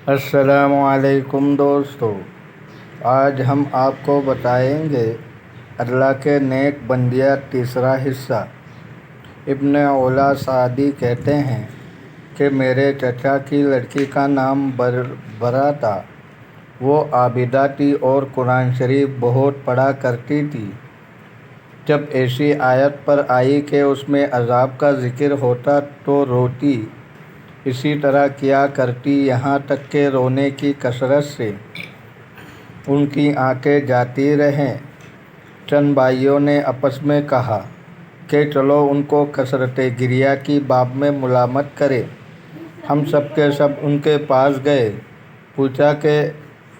السلام علیکم دوستو، آج ہم آپ کو بتائیں گے اللہ کے نیک بندیا تیسرا حصہ۔ ابن اولا سعدی کہتے ہیں کہ میرے چچا کی لڑکی کا نام برا تھا۔ وہ عابدہ تھی اور قرآن شریف بہت پڑھا کرتی تھی۔ جب ایسی آیت پر آئی کہ اس میں عذاب کا ذکر ہوتا تو روتی، اسی طرح کیا کرتی، یہاں تک کہ رونے کی کثرت سے ان کی آنکھیں جاتی رہیں۔ چند بھائیوں نے آپس میں کہا کہ چلو ان کو کثرت گریہ کی باب میں ملامت کریں۔ ہم سب کے سب ان کے پاس گئے، پوچھا کہ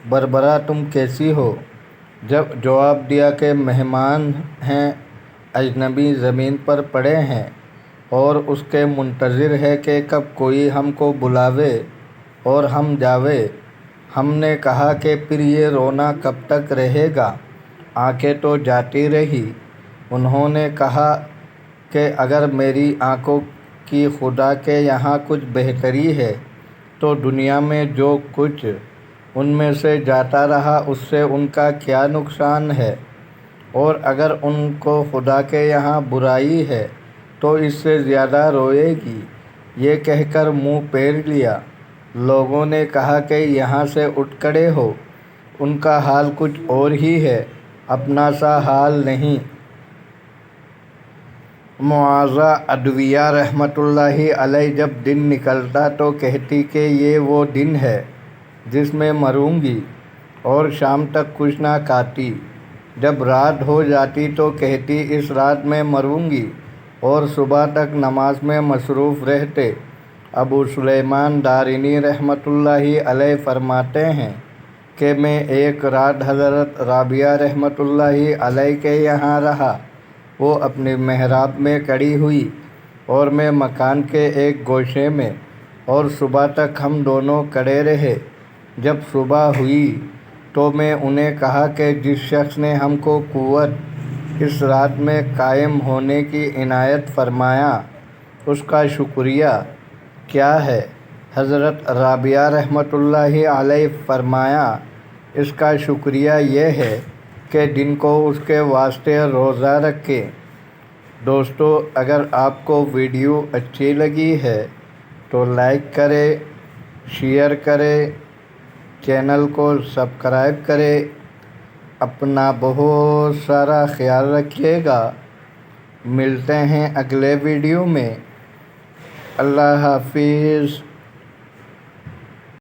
بربرا تم کیسی ہو؟ جواب دیا کہ مہمان ہیں، اجنبی زمین پر پڑے ہیں اور اس کے منتظر ہے کہ کب کوئی ہم کو بلاوے اور ہم جاوے۔ ہم نے کہا کہ پھر یہ رونا کب تک رہے گا؟ آنکھیں تو جاتی رہی۔ انہوں نے کہا کہ اگر میری آنکھوں کی خدا کے یہاں کچھ بہتری ہے تو دنیا میں جو کچھ ان میں سے جاتا رہا اس سے ان کا کیا نقصان ہے، اور اگر ان کو خدا کے یہاں برائی ہے تو اس سے زیادہ روئے گی۔ یہ کہہ کر منہ پھیر لیا۔ لوگوں نے کہا کہ یہاں سے اٹھ کھڑے ہو، ان کا حال کچھ اور ہی ہے، اپنا سا حال نہیں۔ معاذہ ادویہ رحمۃ اللہ علیہ جب دن نکلتا تو کہتی کہ یہ وہ دن ہے جس میں مروں گی، اور شام تک کچھ نہ کھاتی۔ جب رات ہو جاتی تو کہتی اس رات میں مروں گی، اور صبح تک نماز میں مصروف رہتے۔ ابو سلیمان دارانی رحمۃ اللہ علیہ فرماتے ہیں کہ میں ایک رات حضرت رابعہ رحمۃ اللہ علیہ کے یہاں رہا۔ وہ اپنی محراب میں کھڑی ہوئی اور میں مکان کے ایک گوشے میں، اور صبح تک ہم دونوں کھڑے رہے۔ جب صبح ہوئی تو میں انہیں کہا کہ جس شخص نے ہم کو قوت اس رات میں قائم ہونے کی عنایت فرمایا اس کا شکریہ کیا ہے؟ حضرت رابعہ رحمۃ اللہ علیہ فرمایا اس کا شکریہ یہ ہے کہ دن کو اس کے واسطے روزہ رکھے۔ دوستو، اگر آپ کو ویڈیو اچھی لگی ہے تو لائک کریں، شیئر کریں، چینل کو سبسکرائب کریں۔ اپنا بہت سارا خیال رکھیے گا۔ ملتے ہیں اگلے ویڈیو میں۔ اللہ حافظ۔